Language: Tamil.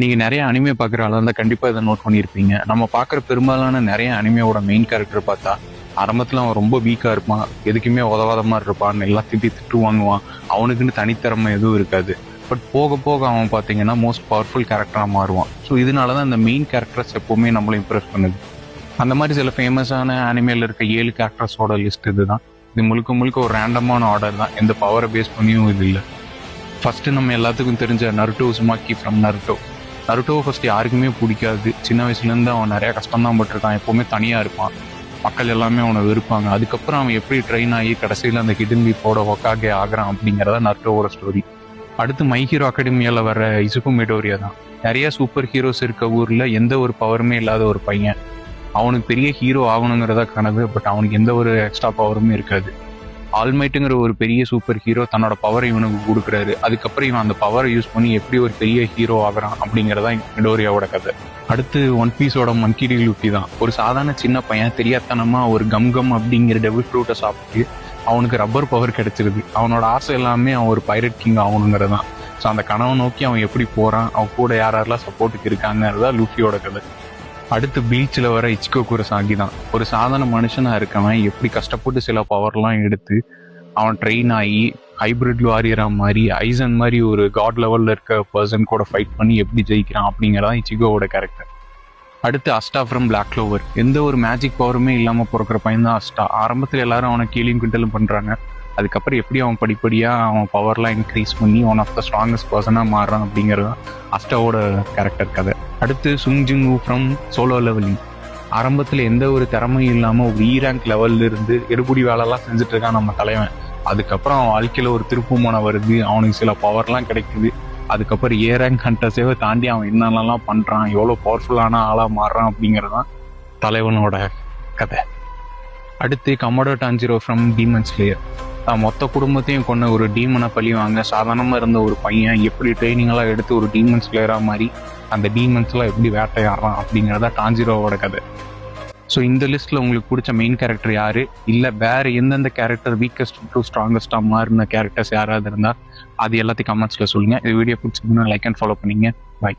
நீங்க நிறைய அனிமே பார்க்குற ஆளா இருந்தா கண்டிப்பா இதை நோட் பண்ணியிருப்பீங்க. நம்ம பார்க்குற பெரும்பாலான நிறைய அனிமையோட மெயின் கேரக்டர் பார்த்தா ஆரம்பத்துல அவன் ரொம்ப வீக்கா இருப்பான், எதுக்குமே உதவாத மாதிரி இருப்பான், எல்லாத்தையும் திட்டு வாங்குவான், அவனுக்குன்னு தனித்திறமை எதுவும் இருக்காது. பட் போக போக அவன் பார்த்தீங்கன்னா மோஸ்ட் பவர்ஃபுல் கேரக்டரா மாறுவான். ஸோ இதனாலதான் இந்த மெயின் கேரக்டர்ஸ் எப்பவுமே நம்மளை இம்ப்ரெஸ் பண்ணுது. அந்த மாதிரி சில ஃபேமஸான அனிமேல இருக்க 7 கேரக்டர்ஸோட லிஸ்ட் இதுதான். இது முழுக்க முழுக்க ஒரு ரேண்டமான ஆர்டர் தான், எந்த பவரை பேஸ் பண்ணியும் இது இல்லை. ஃபர்ஸ்ட் நம்ம எல்லாத்துக்கும் தெரிஞ்ச நருட்டோ உசுமாக்கி ஃப்ரம் நருட்டோ. நருட்டோவை ஃபர்ஸ்ட் யாருக்குமே பிடிக்காது. சின்ன வயசுலேருந்து அவன் நிறைய கஷ்டம் தான் பட்டிருக்கான், எப்பவுமே தனியாக இருப்பான், மக்கள் எல்லாமே அவனை வெறுப்பாங்க. அதுக்கப்புறம் அவன் எப்படி ட்ரெயின் ஆகி கடைசியில் அந்த ஹிடன் பீப்போட ஹொக்காகே ஆகிறான் அப்படிங்கிறத நருட்டோவோட ஸ்டோரி. அடுத்து மை ஹீரோ அகாடமியால வர இசுகு மிடோரியா தான். நிறைய சூப்பர் ஹீரோஸ் இருக்க ஊர்ல எந்த ஒரு பவருமே இல்லாத ஒரு பையன். அவனுக்கு பெரிய ஹீரோ ஆகணுங்கிறதா கனவு, பட் அவனுக்கு எந்த ஒரு எக்ஸ்ட்ரா பவருமே இருக்காது. ஆல்மைட்டுங்கிற ஒரு பெரிய சூப்பர் ஹீரோ தன்னோட பவரை இவனுக்கு கொடுக்குறாரு. அதுக்கப்புறம் இவன் அந்த பவரை யூஸ் பண்ணி எப்படி ஒரு பெரிய ஹீரோ ஆகிறான் அப்படிங்கிறதா மிடோரியாவோட கதை. அடுத்து ஒன் பீஸோட மங்கி டி. லூஃபி தான். ஒரு சாதாரண சின்ன பையன் தெரியாதனமா ஒரு கம் அப்படிங்கிற டெவில் ஃப்ரூட்டை சாப்பிட்டு அவனுக்கு ரப்பர் பவர் கிடைச்சிருது. அவனோட ஆசை எல்லாமே அவன் ஒரு பைரட் கிங் ஆகணுங்கிறதான். ஸோ அந்த கனவை நோக்கி அவன் எப்படி போறான், அவன் கூட யாரெல்லாம் சப்போர்ட்டுக்கு இருக்காங்கிறதா லூஃபியோட கதை. அடுத்து பீச்சில் வர இச்சிகோ குரோசாகி தான். ஒரு சாதாரண மனுஷனா இருக்கவன் எப்படி கஷ்டப்பட்டு சில பவர்லாம் எடுத்து அவன் ட்ரெயின் ஆகி ஹைபிரிட் வாரியரா மாதிரி ஐசன் மாதிரி ஒரு காட் லெவல்ல இருக்க பர்சன் கூட ஃபைட் பண்ணி எப்படி ஜெயிக்கிறான் அப்படிங்கிறதான் இச்சிகோவோட கேரக்டர். அடுத்து அஸ்டா ஃப்ரம் பிளாக் க்ளோவர். எந்த ஒரு மேஜிக் பவருமே இல்லாம பிறக்கிற பையன் தான் அஸ்டா. ஆரம்பத்துல எல்லாரும் அவனை கீழியும் கிண்டலும் பண்றாங்க. அதுக்கப்புறம் எப்படி அவன் படிப்படியா அவன் பவர்லாம் இன்க்ரீஸ் பண்ணி ஒன் ஆஃப் த ஸ்ட்ராங்கஸ்ட் பர்சனா மாறுறான் அப்படிங்கிறது தான் அஸ்டாவோட கேரக்டர் கதை. அடுத்து சுங் ஜிங் வூ ஃப்ரம் சோலோ லெவலிங். ஆரம்பத்துல எந்த ஒரு திறமையும் இல்லாம ஒரு ரேங்க் லெவல்ல இருந்து எடுபடி வேலைலாம் செஞ்சுட்டு இருக்கான் நம்ம தலைவன். அதுக்கப்புறம் அவன் வாழ்க்கையில ஒரு திருப்புமுனை வருது, அவனுக்கு சில பவர்லாம் கிடைக்குது. அதுக்கப்புறம் ரேங்க் ஹண்டர்ஸேவை தாண்டி அவன் என்னென்னலாம் பண்றான், எவ்வளோ பவர்ஃபுல்லான ஆளா மாறுறான் அப்படிங்கிறதான் தலைவனோட கதை. அடுத்து Komodo Tanjiro from demon slayer. மொத்த குடும்பத்தையும் கொண்ட ஒரு டீமனை பழி வாங்க சாதாரணமா இருந்த ஒரு பையன் எப்படி ட்ரைனிங்கெல்லாம் எடுத்து ஒரு டீமன் ஸ்லேயரா மாதிரி அந்த டீமன்ஸ்லாம் எப்படி வேட்டையாடுறான் அப்படிங்கிறதா டான்ஜிரோவோட கதை. ஸோ இந்த லிஸ்ட்ல உங்களுக்கு பிடிச்ச மெயின் கேரக்டர் யாரு, இல்லை வேற எந்தெந்த கேரக்டர் வீக்கஸ்ட் டு ஸ்ட்ராங்கஸ்டா மாறின கேரக்டர்ஸ் யாராவது இருந்தா அது எல்லாத்தையும் கமெண்ட்ஸ்ல சொல்லுங்க. இந்த வீடியோ பிடிச்சிருந்தா லைக் அண்ட் ஃபாலோ பண்ணீங்க. பாய்.